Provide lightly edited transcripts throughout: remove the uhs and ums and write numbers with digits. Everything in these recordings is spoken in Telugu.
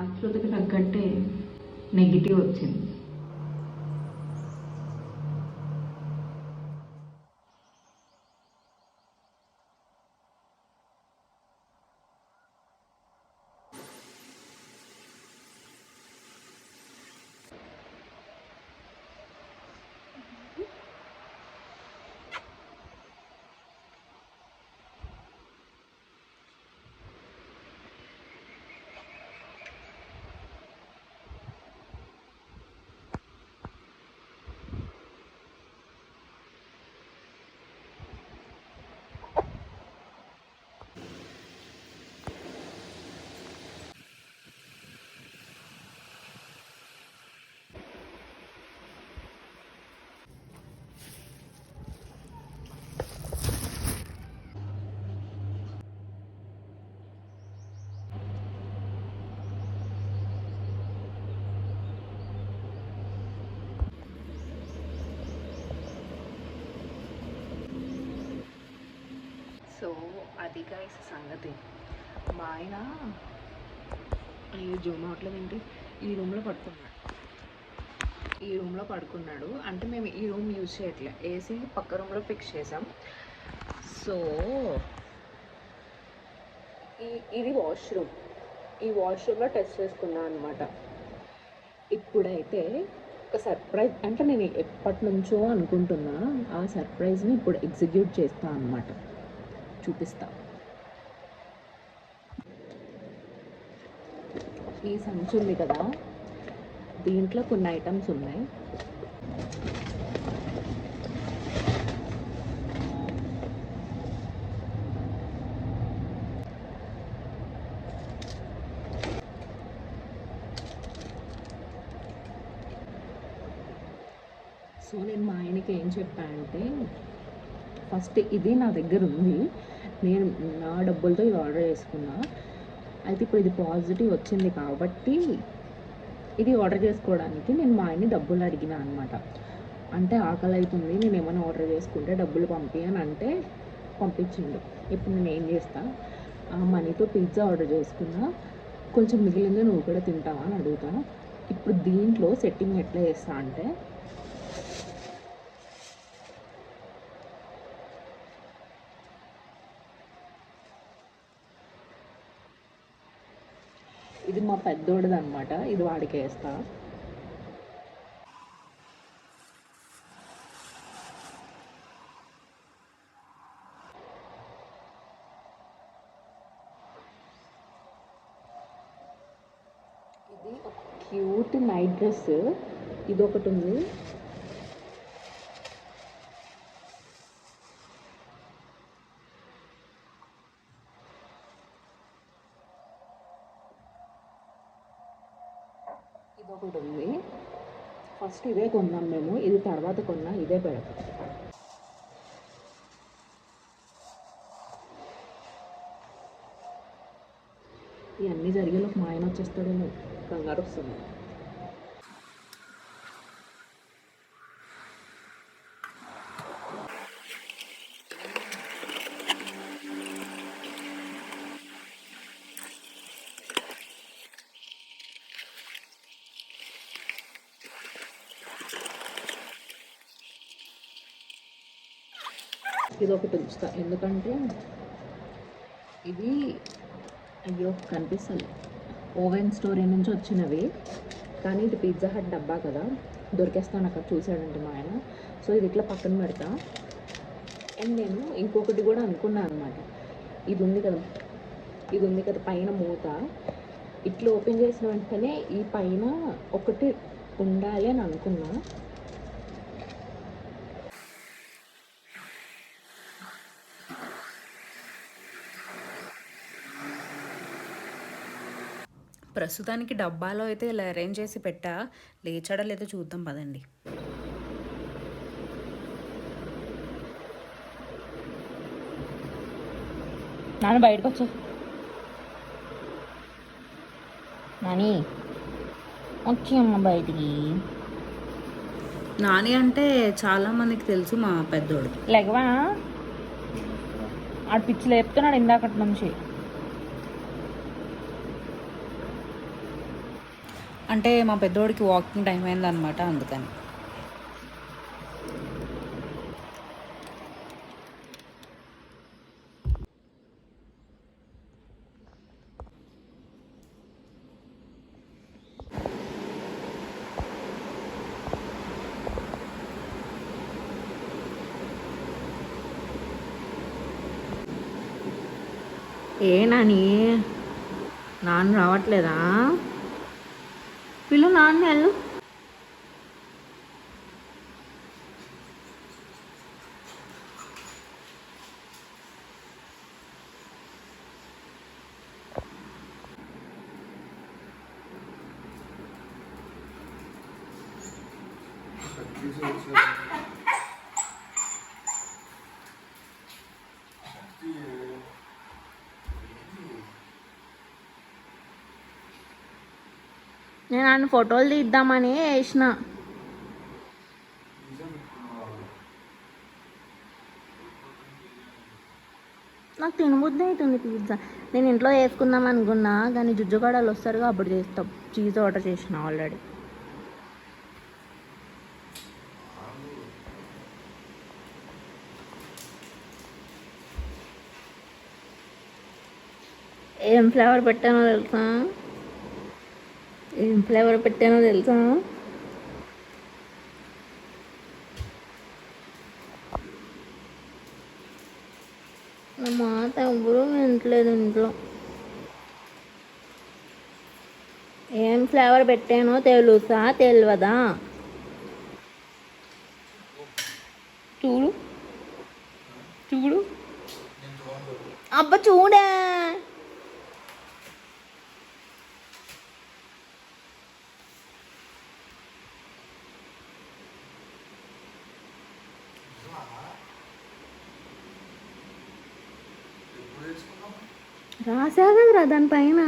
ఆతృతకి తగ్గట్టే నెగిటివ్ వచ్చింది. సో అది గైస్ సంగతి. మా ఆయన ఈ జూమ్ అవట్లేదేంటి, ఈ రూమ్లో పడుకున్నాడు. అంటే మేము ఈ రూమ్ యూజ్ చేయట్లే, ఏసీ పక్క రూమ్లో ఫిక్స్ చేసాం. సో ఇది వాష్రూమ్, ఈ వాష్రూమ్లో టెస్ట్ చేసుకున్నాను అనమాట. ఇప్పుడైతే ఒక సర్ప్రైజ్, అంటే నేను ఎప్పటి నుంచో అనుకుంటున్నా, ఆ సర్ప్రైజ్ని ఇప్పుడు ఎగ్జిక్యూట్ చేస్తాను అనమాట. చూపిస్తా. ఈ సంచి ఉంది కదా, దీంట్లో కొన్ని ఐటమ్స్ ఉన్నాయి. సో నేను మా ఆయనకి ఏం చెప్పా అంటే, ఫస్ట్ ఇది నా దగ్గర ఉంది, నేను నా డబ్బులతో ఇది ఆర్డర్ చేసుకున్నా, అయితే ఇప్పుడు ఇది పాజిటివ్ వచ్చింది కాబట్టి ఇది ఆర్డర్ చేసుకోవడానికి నేను మా ఆయన్ని డబ్బులు అడిగినా అనమాట. అంటే ఆకలి అవుతుంది, నేను ఏమైనా ఆర్డర్ చేసుకుంటే డబ్బులు పంపి అని అంటే పంపించిండు. ఇప్పుడు నేను ఏం చేస్తా, ఆ మనీతో పిజ్జా ఆర్డర్ చేసుకున్నా, కొంచెం మిగిలింది నువ్వు కూడా తింటావా అని అడుగుతాను. ఇప్పుడు దీంట్లో సెట్టింగ్ ఎట్లా చేస్తా అంటే, ఇది మా పెద్దోడిది అనమాట, ఇది వాడికి వేస్తా. ఇది ఒక క్యూట్ నైట్ డ్రెస్, ఇది ఒకటి ఉంది. ఇదొకటి ఉంది. ఫస్ట్ ఇదే కొన్నాం మేము, ఇది తర్వాత కొన్నా, ఇదే పెడతాం. ఇవన్నీ జరిగేలోపు మా ఆయన వచ్చేస్తాడేమో, కంగారు వస్తుంది. ఇది ఒకటి ఉంచుతా, ఎందుకంటే ఇది అయ్యో కనిపిస్తుంది, ఓవెన్ స్టోరేజ్ నుంచి వచ్చినవి, కానీ ఇది పిజ్జా హట్ డబ్బా కదా, దొరికేస్తాను అక్కడ చూసాడంటే మా ఆయన. సో ఇది ఇట్లా పక్కన పెడతా. అండ్ నేను ఇంకొకటి కూడా అనుకున్నాను అనమాట, ఇది ఉంది కదా పైన మూత, ఇట్లా ఓపెన్ చేసిన వెంటనే ఈ పైన ఒకటి ఉండాలి అని అనుకున్నా. ప్రస్తుతానికి డబ్బాలో అయితే ఇలా అరేంజ్ చేసి పెట్టా, లేచాడా లేదో చూద్దాం పదండి. నాన్న బయటకు వచ్చా, నాని వచ్చి అమ్మ బయటికి. నాని అంటే చాలా మందికి తెలుసు, మా పెద్దోడు. లేకవా ఆడు పిచ్చి లేపుతున్నాడు ఇందాకటి నుంచి. అంటే మా పెద్దోడికి వాకింగ్ టైం అయిందనమాట, అందుకని. ఏ నాని, నాన్న రావట్లేదా? పిల్లు నాన్న వెళ్ళు. నేను ఆయన ఫోటోలు తీద్దామని వేసిన. నాకు తినబుద్ధి అవుతుంది పిజ్జా. నేను ఇంట్లో వేసుకుందాం అనుకున్నా, కానీ జుజ్జుగాడలు వస్తారుగా అప్పుడు చేస్తాం. చీజ్ ఆర్డర్ చేసిన ఆల్రెడీ. ఏం ఫ్లేవర్ పెట్టానో తెలుసా? నా మాట ఎవరూ వినట్లేదు ఇంట్లో. ఏం ఫ్లేవర్ పెట్టానో తెలుసా తెలియదా? చూడు చూడు, అబ్బా చూడే. రాసా కదరా దానిపైన.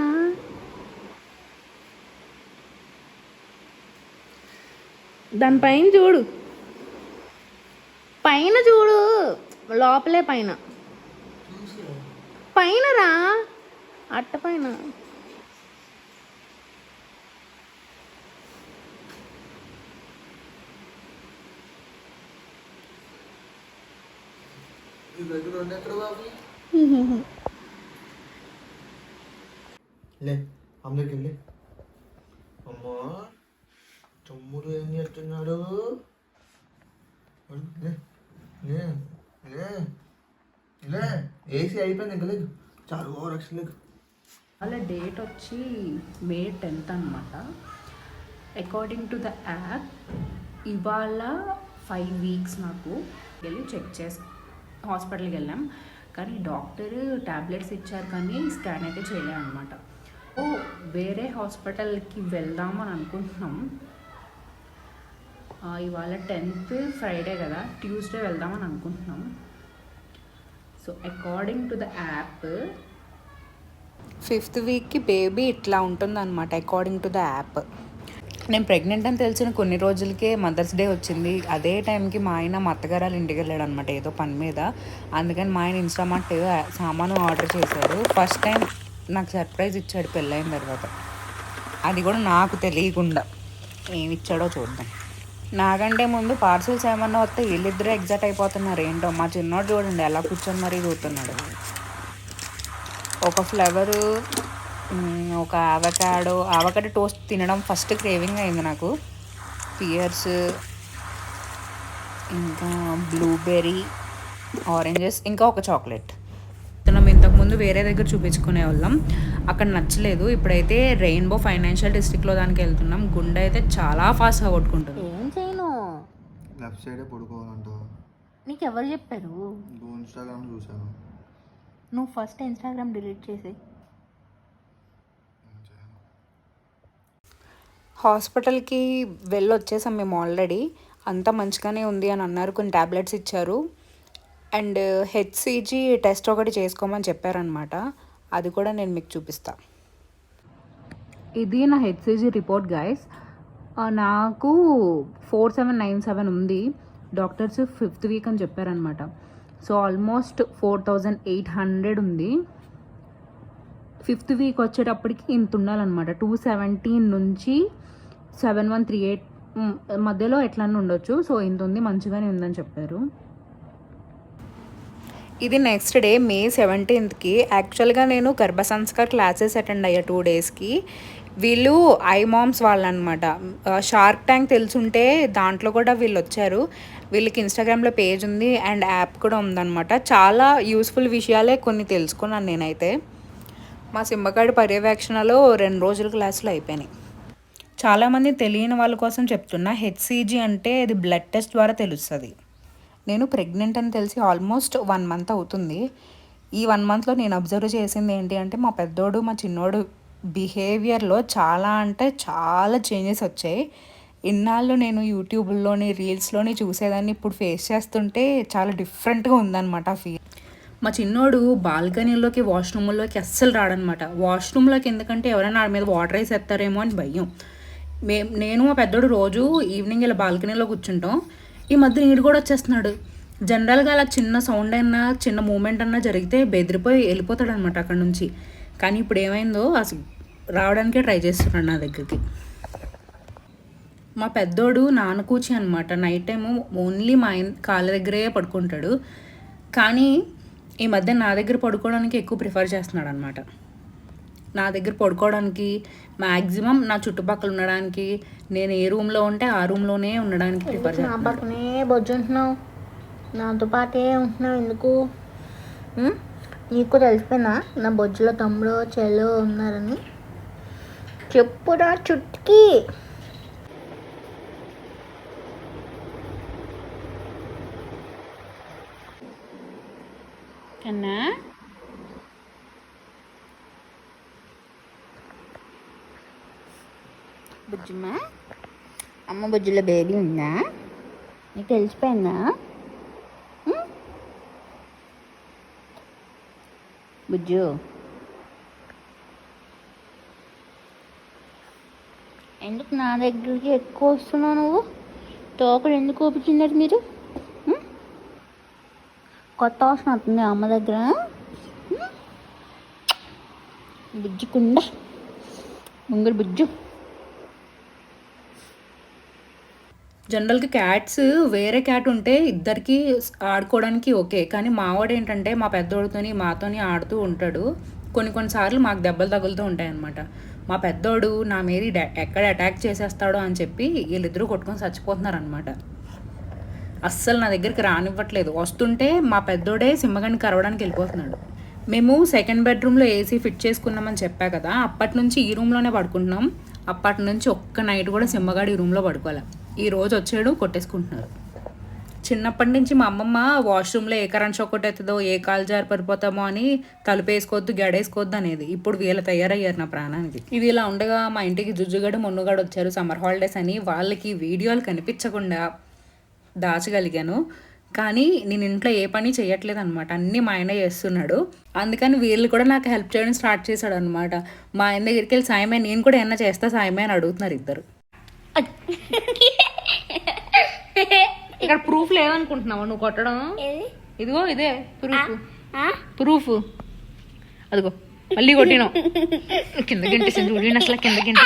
దానిపైన చూడు, పైన చూడు, లోపలే పైన పైన రా, అట్ట పైన. లే అందరికి వెళ్ళి. అమ్మా తమ్ముడు ఏం చేస్తున్నాడు? లే లే లే లే, ఏసీ అయిపోయింది ఇంకా లేదు. చాలు ఓవర్ యాక్షన్ లేదు. వాళ్ళ డేట్ వచ్చి May 10th అనమాట. అకార్డింగ్ టు ద యాప్ ఇవాళ 5 weeks నాకు వెళ్ళి చెక్ చేసి హాస్పిటల్కి వెళ్ళాం. కానీ డాక్టర్ ట్యాబ్లెట్స్ ఇచ్చారు, కానీ స్కాన్ అయితే చేయలేదు అనమాట. ఓ వేరే హాస్పిటల్కి వెళ్దామని అనుకుంటున్నాం. ఇవాళ 10th ఫ్రైడే కదా, ట్యూస్డే వెళ్దామని అనుకుంటున్నాం. So according to the app 5th వీక్కి బేబీ ఇట్లా ఉంటుందన్నమాట. అకార్డింగ్ టు ద యాప్ నేను ప్రెగ్నెంట్ అని తెలిసిన కొన్ని రోజులకే మదర్స్ డే వచ్చింది. అదే టైంకి మా ఆయన మా అత్తగారు ఇంటికి వెళ్ళాడు అనమాట, ఏదో పని మీద. అందుకని మా ఆయన ఇన్స్టామార్ట్ సామాను ఆర్డర్ చేశాడు. ఫస్ట్ టైం నాకు సర్ప్రైజ్ ఇచ్చాడు పెళ్ళైన తర్వాత, అది కూడా నాకు తెలియకుండా. ఏమి ఇచ్చాడో చూద్దాం. నాకంటే ముందు పార్సిల్స్ ఏమన్నా వస్తే వీళ్ళిద్దరూ ఎగ్జైట్ అయిపోతున్నారు. ఏంటో మా చిన్నోడు చూడండి ఎలా కూర్చొని మరీ చూస్తున్నాడు. ఒక ఫ్లేవరు, ఒక అవకాడో టోస్ట్ తినడం ఫస్ట్ క్రేవింగ్ అయింది నాకు. పియర్స్, ఇంకా బ్లూబెర్రీ, ఆరెంజెస్, ఇంకా ఒక చాక్లెట్. మనం ఇంతకుముందు వేరే దగ్గర చూపించుకునే వాళ్ళం, అక్కడ నచ్చలేదు. ఇప్పుడైతే రెయిన్బో ఫైనాన్షియల్ డిస్ట్రిక్ట్లో దానికి వెళ్తున్నాం. గుండె అయితే చాలా ఫాస్ట్గా కొట్టుకుంటుంది. ఏం చేయను, లెఫ్ట్ సైడే పడుకోవాలంట. నీకు ఎవరు చెప్పారు? ఇన్స్టాగ్రామ్ చూసాను. నువ్వు ఫస్ట్ ఇన్స్టాగ్రామ్ డిలీట్ చేసి. హాస్పిటల్కి వెళ్ళొచ్చేసాం మేము ఆల్రెడీ. అంతా మంచిగానే ఉంది అని అన్నారు. కొన్ని ట్యాబ్లెట్స్ ఇచ్చారు అండ్ హెచ్సిజీ టెస్ట్ ఒకటి చేసుకోమని చెప్పారనమాట. అది కూడా నేను మీకు చూపిస్తా. ఇది నా హెచ్సిజీ రిపోర్ట్ గైస్. నాకు 4797 ఉంది. డాక్టర్స్ 5th వీక్ అని చెప్పారనమాట. సో ఆల్మోస్ట్ 4800 ఉంది. 5th వీక్ వచ్చేటప్పటికి ఇంత ఉండాలన్నమాట. 217 నుంచి 7138 మధ్యలో ఎట్లన్నా ఉండొచ్చు. సో ఇంత ఉంది, మంచిగానే ఉందని చెప్పారు. ఇది నెక్స్ట్ డే మే 17కి. యాక్చువల్గా నేను గర్భ సంస్కార్ క్లాసెస్ అటెండ్ అయ్యా 2 డేస్కి. వీళ్ళు ఐ మామ్స్ వాళ్ళనమాట. షార్క్ ట్యాంక్ తెలుసుంటే దాంట్లో కూడా వీళ్ళు వచ్చారు. వీళ్ళకి ఇన్స్టాగ్రామ్లో పేజ్ ఉంది అండ్ యాప్ కూడా ఉందన్నమాట. చాలా యూస్ఫుల్ విషయాలే కొన్ని తెలుసుకున్నాను నేనైతే. మా సింహగాడి పర్యవేక్షణలో 2 రోజుల క్లాసులు అయిపోయినాయి. చాలామంది తెలియని వాళ్ళ కోసం చెప్తున్నా, హెచ్సిజీ అంటే ఇది బ్లడ్ టెస్ట్ ద్వారా తెలుస్తుంది. నేను ప్రెగ్నెంట్ అని తెలిసి ఆల్మోస్ట్ 1 మంత్ అవుతుంది. ఈ 1 మంత్లో నేను అబ్జర్వ్ చేసింది ఏంటి అంటే, మా పెద్దోడు మా చిన్నోడు బిహేవియర్లో చాలా అంటే చాలా చేంజెస్ వచ్చాయి. ఇన్నాళ్ళు నేను యూట్యూబ్లోని రీల్స్లోని చూసేదాన్ని, ఇప్పుడు ఫేస్ చేస్తుంటే చాలా డిఫరెంట్గా ఉందన్నమాట ఫీల్. మా చిన్నోడు బాల్కనీలోకి వాష్రూమ్లోకి అస్సలు రాడనమాట. వాష్రూమ్లోకి ఎందుకంటే ఎవరైనా ఆడి మీద వాటర్ వేసేస్తారేమో అని భయం. నేను మా పెద్దోడు రోజు ఈవినింగ్ ఇలా బాల్కనీలో కూర్చుంటాం. ఈ మధ్య నీడు కూడా వచ్చేస్తున్నాడు. జనరల్గా అలా చిన్న సౌండ్ అయినా చిన్న మూమెంట్ అన్నా జరిగితే బెదిరిపోయి వెళ్ళిపోతాడు అనమాట అక్కడ నుంచి. కానీ ఇప్పుడు ఏమైందో అసలు రావడానికే ట్రై చేస్తున్నాడు నా దగ్గరికి. మా పెద్దోడు నానకూచి అనమాట. నైట్ టైము ఓన్లీ మా ఆయన కాళ్ళ దగ్గరే పడుకుంటాడు. కానీ ఈ మధ్య నా దగ్గర పడుకోవడానికి ఎక్కువ ప్రిఫర్ చేస్తున్నాడు అనమాట. నా దగ్గర పడుకోవడానికి, మ్యాక్సిమం నా చుట్టుపక్కల ఉండడానికి, నేను ఏ రూమ్లో ఉంటే ఆ రూమ్లోనే ఉండడానికి ప్రిఫర్ చేస్తున్నాను. నా పక్కనే బొజ్జు ఉంటున్నావు, నాతో పాటే ఉంటున్నావు ఎందుకు? నీకు తెలిసిపోయినా నా బొజ్జులో తమ్ముడు చెల్లు ఉన్నారని? చెప్పురా చుట్కి. కన్నా బుజ్జమ్మా, అమ్మ బుజ్జులో బేబీ ఉందా? నీకు తెలిసిపోయిందా? బుజ్జు, ఎందుకు నా దగ్గరికి ఎక్కువ వస్తున్నావు నువ్వు? తోకలు ఎందుకు ఊపించినారు మీరు? కొత్త అవసరం అవుతుంది అమ్మ దగ్గర. బుజ్జుకుండా ముంగరు బుజ్జు. జనరల్గా క్యాట్స్ వేరే క్యాట్ ఉంటే ఇద్దరికి ఆడుకోవడానికి ఓకే. కానీ మావాడు ఏంటంటే మా పెద్దోడితోని మాతోని ఆడుతూ ఉంటాడు. కొన్నిసార్లు మాకు దెబ్బలు తగులుతూ ఉంటాయి అన్నమాట. మా పెద్దోడు నా మీద ఎక్కడ అటాక్ చేసేస్తాడో అని చెప్పి వీళ్ళిద్దరూ కొట్టుకొని చచ్చిపోతున్నారు అనమాట. అస్సలు నా దగ్గరికి రానివ్వట్లేదు. వస్తుంటే మా పెద్దోడే సింహగాడిని కరవడానికి వెళ్ళిపోతున్నాడు. మేము 2nd బెడ్రూమ్లో ఏసీ ఫిట్ చేసుకున్నామని చెప్పా కదా, అప్పటి నుంచి ఈ రూమ్లోనే పడుకుంటున్నాం. అప్పటి నుంచి ఒక్క నైట్ కూడా సింహగాడు ఈ రూమ్లో పడుకోవాలి. ఈ రోజు వచ్చాడు, కొట్టేసుకుంటున్నారు. చిన్నప్పటి నుంచి మా అమ్మమ్మ వాష్రూమ్లో ఏ కరెంట్ షాక్ కొట్టేస్తుందో, ఏ కాలు జారి పడిపోతామో అని తలుపేసుకోవద్దు, గడేసుకోవద్దు అనేది. ఇప్పుడు వీళ్ళు తయారయ్యారు నా ప్రాణానికి. ఇది ఇలా ఉండగా మా ఇంటికి జుజ్జుగడు మొన్నుగాడు వచ్చారు సమ్మర్ హాలిడేస్ అని. వాళ్ళకి వీడియోలు కనిపించకుండా దాచగలిగాను. కానీ నేను ఇంట్లో ఏ పని చేయట్లేదు అనమాట, అన్నీ మా ఆయన చేస్తున్నాడు. అందుకని వీళ్ళు కూడా నాకు హెల్ప్ చేయడం స్టార్ట్ చేశాడు అనమాట. మా ఆయన దగ్గరికి వెళ్ళి సాయమే, నేను కూడా ఏమన్నా చేస్తా సాయమే అని అడుగుతున్నారు ఇద్దరు. ఇక్కడ ప్రూఫ్ లేవనుకుంటున్నావా నువ్వు కొట్టడం? ఇదిగో ఇదే ప్రూఫ్ అదిగో మళ్ళీ కొట్టినావు. కిందకింటి చూడండి అసలు కిందకింటి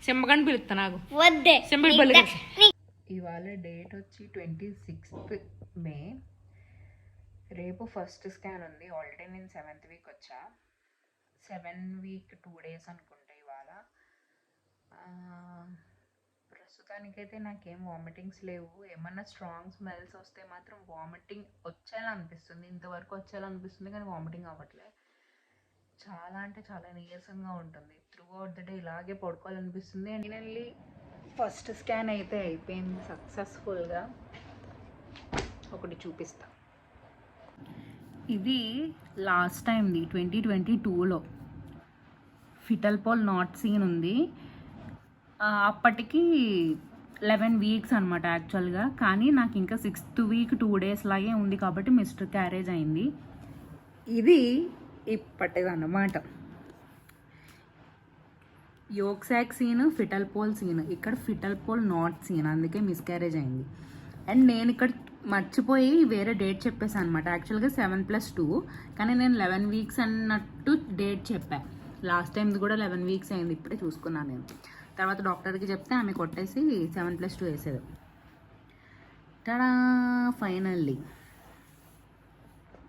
సింహగాని పిలుస్తా నాకు సింబడి బల్లి. ఇవాళ డేట్ వచ్చి 26 మే. రేపు ఫస్ట్ స్కాన్ ఉంది. ఆల్రెడీ నేను 7th వీక్ వచ్చా. 7 వీక్ 2 డేస్ అనుకుంటా ఇవాళ. ప్రస్తుతానికైతే నాకేం వామిటింగ్స్ లేవు. ఏమన్నా స్ట్రాంగ్ స్మెల్స్ వస్తే మాత్రం వామిటింగ్ వచ్చేలా అనిపిస్తుంది. ఇంతవరకు వచ్చేలా అనిపిస్తుంది కానీ వామిటింగ్ అవ్వట్లే. చాలా అంటే చాలా నీరసంగా ఉంటుంది. త్రూ అవుట్ ద డే ఇలాగే పడుకోవాలనిపిస్తుంది. అండ్ ఫైనల్లీ ఫస్ట్ స్కాన్ అయితే అయిపోయింది సక్సెస్ఫుల్గా. ఒకటి చూపిస్తా. ఇది లాస్ట్ టైంది 2022లో ఫిటల్ పోల్ నాట్ సీన్ ఉంది. అప్పటికి 11 వీక్స్ అనమాట యాక్చువల్గా. కానీ నాకు ఇంకా 6th వీక్ 2 డేస్ లాగే ఉంది కాబట్టి మిస్టర్ క్యారేజ్ అయింది. ఇది ఇప్పటిదన్నమాట. యోక్సాక్ సీన్, ఫిటల్ పోల్ సీన్. ఇక్కడ ఫిటల్ పోల్ నాట్ సీన్, అందుకే మిస్క్యారేజ్ అయింది. అండ్ నేను ఇక్కడ మర్చిపోయి వేరే డేట్ చెప్పేసాను అనమాట. యాక్చువల్గా 7+2, కానీ నేను 11 వీక్స్ అన్నట్టు డేట్ చెప్పాను. లాస్ట్ టైంది కూడా 11 వీక్స్ అయింది, ఇప్పుడే చూసుకున్నాను నేను. తర్వాత డాక్టర్కి చెప్తే ఆమె కొట్టేసి 7+2 వేసేది. టడా, ఫైనల్లీ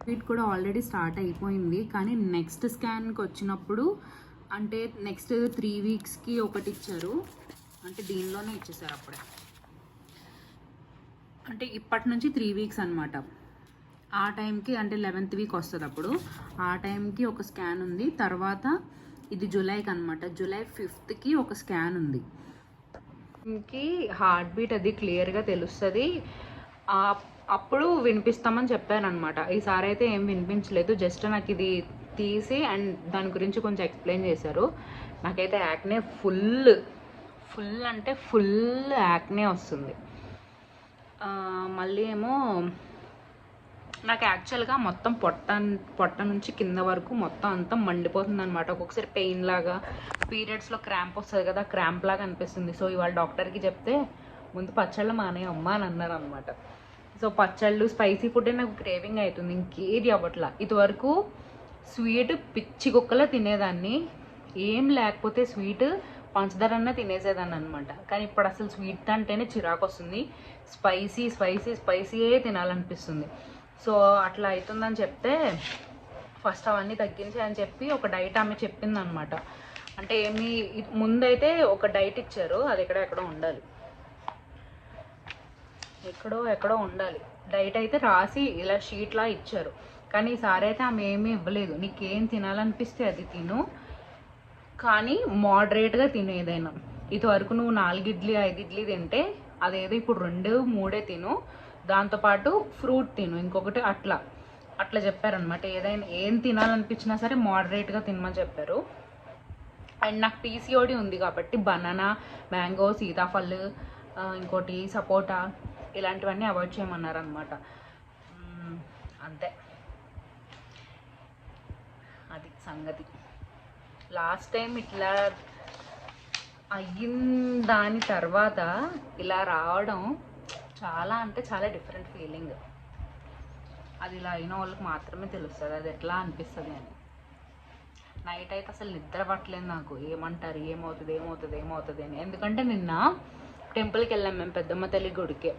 వీట్ కూడా ఆల్రెడీ స్టార్ట్ అయిపోయింది. కానీ నెక్స్ట్ స్కాన్కి వచ్చినప్పుడు అంటే నెక్స్ట్ 3 వీక్స్కి ఒకటి ఇచ్చారు, అంటే దీనిలోనే ఇచ్చేసారు అప్పుడే. అంటే ఇప్పటి నుంచి 3 వీక్స్ అనమాట. ఆ టైంకి అంటే 11th వీక్ వస్తుంది అప్పుడు, ఆ టైంకి ఒక స్కాన్ ఉంది. తర్వాత ఇది జూలైకి అనమాట, జూలై 5th ఒక స్కాన్ ఉంది. ఇంకి హార్ట్ బీట్ అది క్లియర్గా తెలుస్తుంది, అప్పుడు వినిపిస్తామని చెప్పాను అనమాట. ఈసారి అయితే ఏం వినిపించలేదు, జస్ట్ నాకు ఇది తీసి అండ్ దాని గురించి కొంచెం ఎక్స్ప్లెయిన్ చేశారు. నాకైతే యాక్నే ఫుల్ అంటే ఫుల్ యాక్నే వస్తుంది. మళ్ళీ ఏమో నాకు యాక్చువల్గా మొత్తం పొట్ట నుంచి కింద వరకు మొత్తం అంతా మండిపోతుంది అనమాట. ఒక్కొక్కసారి పెయిన్ లాగా, పీరియడ్స్లో క్రాంప్ వస్తుంది కదా, క్రాంప్ లాగా అనిపిస్తుంది. సో ఇవాళ డాక్టర్కి చెప్తే ముందు పచ్చళ్ళు మానే అమ్మా అని అన్నారు అనమాట. సో పచ్చళ్ళు, స్పైసీ ఫుడ్ నాకు క్రేవింగ్ అవుతుంది, ఇంకేది అవ్వట్లా. ఇదివరకు స్వీట్ పిచ్చి కుక్కలా తినేదాన్ని, ఏం లేకపోతే స్వీట్ పంచదార అన్న తినేసేదాన్ని అనమాట. కానీ ఇప్పుడు అసలు స్వీట్ అంటేనే చిరాకు వస్తుంది, స్పైసీయే తినాలనిపిస్తుంది. సో అట్లా అవుతుందని చెప్తే ఫస్ట్ అవన్నీ తగ్గించి అని చెప్పి ఒక డైట్ ఆమె చెప్పింది అనమాట. అంటే ముందైతే ఒక డైట్ ఇచ్చారు, అది ఎక్కడో ఉండాలి, ఎక్కడో ఉండాలి డైట్ అయితే రాసి ఇలా షీట్లా ఇచ్చారు. కానీ ఈసారి అయితే ఆమె ఏమీ ఇవ్వలేదు, నీకేం తినాలనిపిస్తే అది తిను, కానీ మోడరేట్గా తిను ఏదైనా. ఇదివరకు నువ్వు 4 ఇడ్లీ 5 ఇడ్లీ తింటే అదేదో ఇప్పుడు 2 3 తిను, దాంతోపాటు ఫ్రూట్ తిను ఇంకొకటి, అట్లా చెప్పారనమాట. ఏదైనా ఏం తినాలనిపించినా సరే మోడరేట్గా తినమని చెప్పారు. అండ్ నాకు పీసీఓడి ఉంది కాబట్టి బనానా, మ్యాంగో, సీతాఫల్, ఇంకోటి సపోటా, ఇలాంటివన్నీ అవాయిడ్ చేయమన్నారు అనమాట. అంతే, అది సంగతి. లాస్ట్ టైం ఇట్లా అయిన దాని తర్వాత ఇలా రావడం చాలా అంటే చాలా డిఫరెంట్ ఫీలింగ్. అది ఇలా అయిన వాళ్ళకి మాత్రమే తెలుస్తుంది అది ఎట్లా అనిపిస్తుంది అని. నైట్ అయితే అసలు నిద్ర పట్టలేదు నాకు, ఏమంటారు ఏమవుతుంది అని. ఎందుకంటే నిన్న టెంపుల్కి వెళ్ళాం మేము, పెద్దమ్మ తల్లి గుడికి.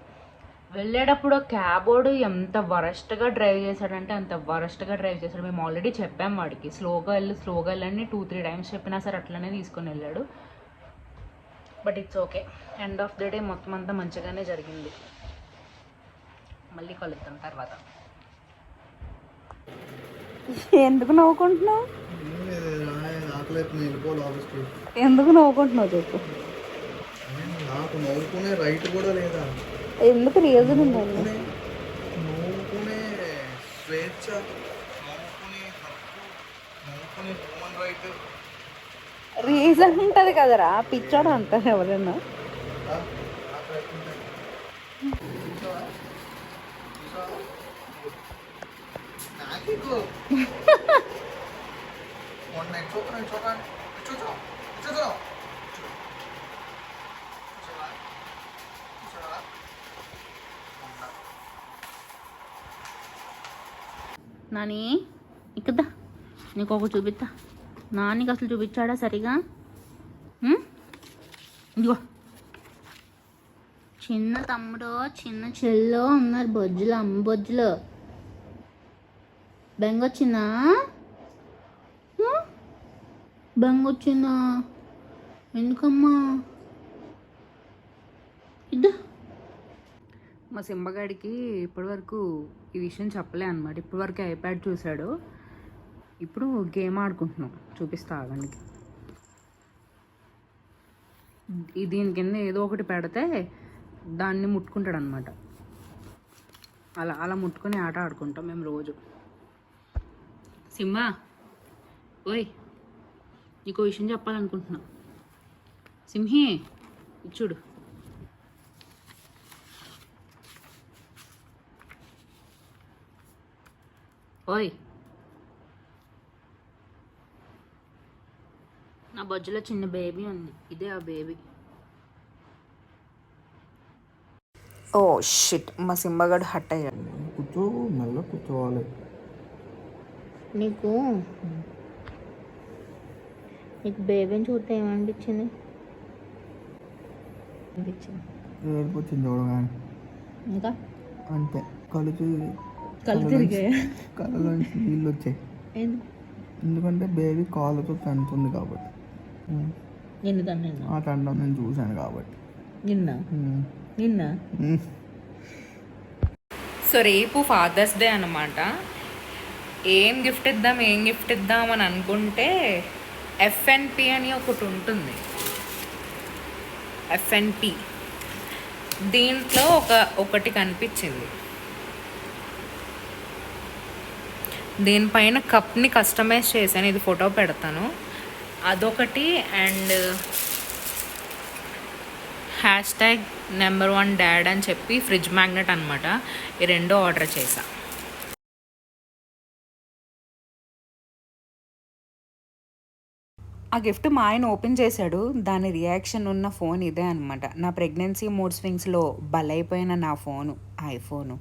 వెళ్ళేటప్పుడు క్యాబోర్డు ఎంత వరస్ట్గా డ్రైవ్ చేశాడంటే అంత వరస్ట్గా డ్రైవ్ చేశాడు. మేము ఆల్రెడీ చెప్పాం వాడికి స్లోగా వెళ్ళని 2-3 టైమ్స్ చెప్పినా సరే అట్లనే తీసుకొని వెళ్ళాడు. But it's okay, end of the day మొత్తం అంతా మంచిగానే జరిగింది. మళ్ళీ కలుద్దాం తర్వాత. ఎందుకు నవ్వుకుంటున్నావు? ఎందుకు నవ్వుకుంటున్నావు చెప్పు. నాకు నవ్వుకునే రైట్ కూడా లేదా? ఎందుకు రీజన్ ఉందండి? నవ్వుకునే స్వేచ్ఛ, నవ్వుకునే హక్కు, నవ్వుకునే హ్యూమన్ రైట్, రీజన్ ఉంటుంది కదరా, పిచ్చోడు అంటారు ఎవరైనా. నాని ఇక్కదా, నీకు ఒక చూపిస్తా. నానికి అసలు చూపించాడా సరిగా? ఇదిగో చిన్న తమ్ముడు చిన్న చెల్లో ఉన్నారు బొజ్జులు, అమ్మ బొజ్జులు. బెంగొచ్చిందా? బెంగొచ్చిందా? ఎందుకమ్మా? ఇద్దా. మా సింబగాడికి ఇప్పటివరకు ఈ విషయం చెప్పలే అనమాట. ఇప్పటివరకు ఐప్యాడ్ చూశాడు, ఇప్పుడు గేమ్ ఆడుకుంటున్నాం, చూపిస్తా ఆగండి. దీని కింద ఏదో ఒకటి పెడితే దాన్ని ముట్టుకుంటాడు అనమాట. అలా ముట్టుకుని ఆట ఆడుకుంటాం మేము రోజు. సింబా ఓయ్, నీకు విషయం చెప్పాలనుకుంటున్నా. సింహి చూడు, ఓయ్ నా బొజ్జులో చిన్న బేబీ ఉంది, ఇదే ఆ బేబీ. ఓ షిట్, మా సింబగాడు హట్ అయ్యాడు. కూర్చో, మెల్ల కూర్చోవాలి. నీకు నీకు బేబీని చూస్తే ఏమనిపించింది? అనిపించింది ఏడుపు వచ్చింది చూడగానే. ఇంకా అంతే, కళ్ళు తిరిగాయా? కళ్ళలోంచి నీళ్ళు వచ్చాయి. ఎందుకంటే బేబీ కాళ్ళతో తంతుంది కాబట్టి. నిన్ను తన్నాను. ఆ తండం నేను చూశాను కాబట్టి. నిన్న సో రేపు ఫాదర్స్ డే అనమాట. ఏం గిఫ్ట్ ఇద్దాం అని అనుకుంటే ఎఫ్ఎన్పి అని ఒకటి ఉంటుంది. ఎఫ్ఎన్పి దీంట్లో ఒకటి కనిపించింది. దీనిపైన కప్ని కస్టమైజ్ చేశాను, ఇది ఫోటో పెడతాను. అదొకటి అండ్ #1 డాడ్ అని చెప్పి ఫ్రిడ్జ్ మ్యాగ్నెట్ అనమాట. ఈ రెండో ఆర్డర్ చేశా. ఆ గిఫ్ట్ మా ఆయన ఓపెన్ చేశాడు. దాని రియాక్షన్ ఉన్న ఫోన్ ఇదే అనమాట. నా ప్రెగ్నెన్సీ మూడ్ స్వింగ్స్లో బలైపోయిన నా ఫోను, ఐఫోను.